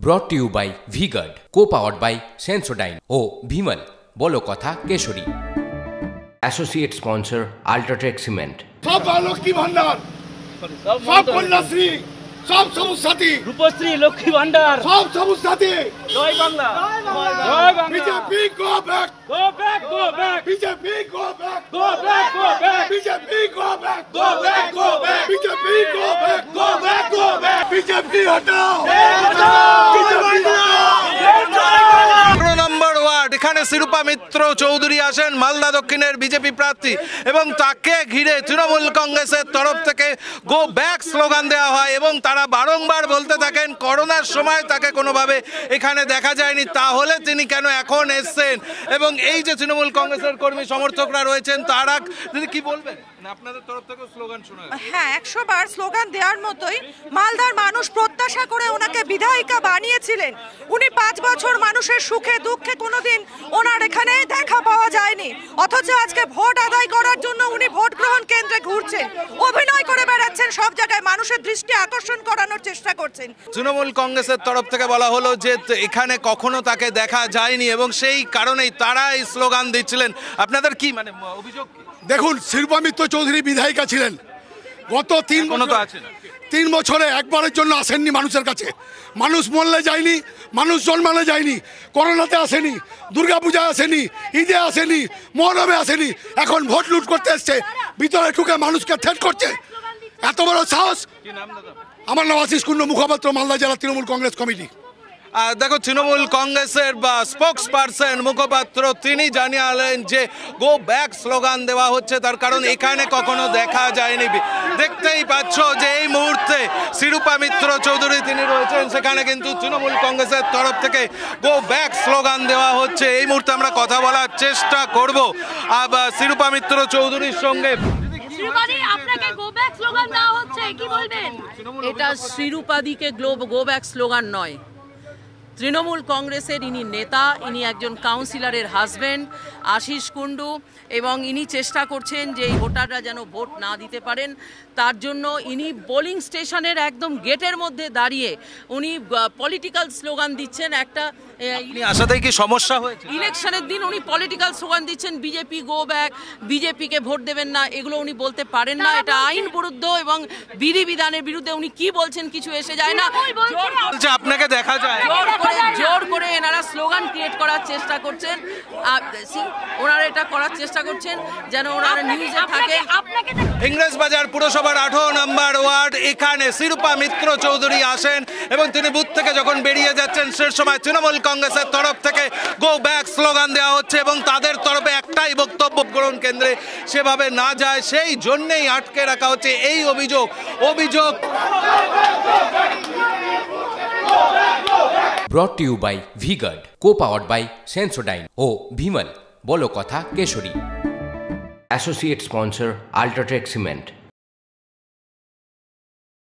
Brought to you by V-Guard, co-powered by Sensodyne O Bhimal, বলো কথা Keshari. Associate sponsor Ultratech Cement। সব লক্ষ্মী ভান্ডার, সব কন্যাশ্রী, সব সবুজ সাথী, রূপশ্রী, লক্ষ্মী ভান্ডার, সব সবুজ সাথী। জয় বাংলা, জয় Bangla. BJP go back, go back, go back. BJP go back, go back, go back. BJP go back, go back, go back. BJP go back, go back, go back. BJP হটাও, বিজেপি হটাও। নম্বর ওয়ার্ড, এখানে শিরূপা মিত্র চৌধুরী আসেন, মালদা দক্ষিণের BJP প্রার্থী, এবং তাকে ঘিরে তৃণমূল কংগ্রেসের তরফ থেকে গো ব্যাক স্লোগান দেওয়া হয় এবং তারা বারংবার বলতে থাকেন করোনার সময় তাকে কোনোভাবে এখানে দেখা যায়নি, তাহলে তিনি কেন এখন এসছেন। এবং এই যে তৃণমূল কংগ্রেসের কর্মী সমর্থকরা রয়েছেন তারা কি বলবেন? আপনাদের তরফ থেকে স্লোগান শোনা যায়। হ্যাঁ, 100 বার স্লোগান দেওয়ার মতোই মালদার মানুষ প্রত্যাশা করে ওনাকে বিধায়িকা বানিয়েছিলেন। উনি 5 বছর মানুষের সুখে দুঃখে কোনোদিন ওনার এখানে দেখা পাওয়া যায়নি, অথচ আজকে ভোট আদায় করার জন্য উনি ভোট গ্রহণ কেন্দ্রে ঘুরছেন, অভিনয় করে বেড়াচ্ছেন, সব জায়গায় মানুষের দৃষ্টি আকর্ষণ করানোর চেষ্টা করছেন। তৃণমূল কংগ্রেসের তরফ থেকে বলা হলো যে এখানে কখনো তাকে দেখা যায়নি এবং সেই কারণেই তারা এই স্লোগান দিচ্ছিলেন। আপনাদের কি মানে অভিযোগ? দেখুন, শিরূপা মিত্র চৌধুরী বিধায়িকা ছিলেন, গত 3 বছরে একবারের জন্য আসেননি মানুষের কাছে। মানুষ মরলে যায়নি, মানুষ জন্মালে যায়নি, করোনাতে আসেনি, দুর্গাপূজায় আসেনি, ঈদে আসেনি, মহরমে আসেনি, এখন ভোট লুট করতে এসছে, ভিতরে ঢুকে মানুষকে থ্রেট করছে। এত বড় সাহস! আমার নাম আশিস কুন্ডু, মুখপাত্র, মালদা জেলা তৃণমূল কংগ্রেস কমিটি। দেখো, তৃণমূল কংগ্রেসের বা স্পোক্স পারসন মুখপাত্র তিনি জানিয়ে যে গো ব্যাক স্লোগান দেওয়া হচ্ছে, তার কারণ এখানে কখনো দেখা যায়নি। দেখতেই পাচ্ছ যে এই মুহূর্তে শিরূপা মিত্র চৌধুরী তিনি রয়েছেন, সেখানে কিন্তু তৃণমূল কংগ্রেসের তরফ থেকে গো ব্যাক স্লোগান দেওয়া হচ্ছে। এই মুহূর্তে আমরা কথা বলার চেষ্টা করব শিরূপা মিত্র চৌধুরীর সঙ্গে। এটা শিরূপাদিকে গো ব্যাক স্লোগান নয়, তৃণমূল কংগ্রেসের ইনি নেতা, ইনি একজন কাউন্সিলরের হাজব্যান্ড আশিস কুন্ডু, এবং ইনি চেষ্টা করছেন যে এই ভোটাররা যেন ভোট না দিতে পারেন, তার জন্য ইনি পোলিং স্টেশনের একদম গেটের মধ্যে দাঁড়িয়ে উনি পলিটিক্যাল স্লোগান দিচ্ছেন। একটা আসাতেই কি সমস্যা হয়েছে? ইলেকশনের দিন উনি পলিটিক্যাল স্লোগান দিচ্ছেন, বিজেপি গো ব্যাক, বিজেপিকে ভোট দেবেন না, এগুলো উনি বলতে পারেন না, এটা আইন বিরুদ্ধ এবং বিধিবিধানের বিরুদ্ধে। উনি কি বলছেন কিছু এসে যায় না, আপনাকে দেখা যায় জোর করে এনারা স্লোগান ক্রিয়েট করার চেষ্টা করছেন, ওনারা এটা করার চেষ্টা করছেন যেন ওনারা নিউজে থাকে। ইংরেজবাজার পুরসভার 18 নম্বর ওয়ার্ড, এখানে শিরূপা মিত্র চৌধুরী আসেন এবং তিনি বুথ থেকে যখন বেরিয়ে যাচ্ছেন সে সময় তৃণমূল কংগ্রেসের তরফ থেকে গো ব্যাক স্লোগান দেওয়া হচ্ছে এবং তাদের তরফে একটাই বক্তব্য, গ্রহণ কেন্দ্রে সেভাবে না যায় সেই জন্যেই আটকে রাখা হচ্ছে। এই অভিযোগ Brought to you by V-Guard, co-powered by Sensodyne O Bhimal, বলো কথা Keshari. Associate sponsor Ultratech Cement।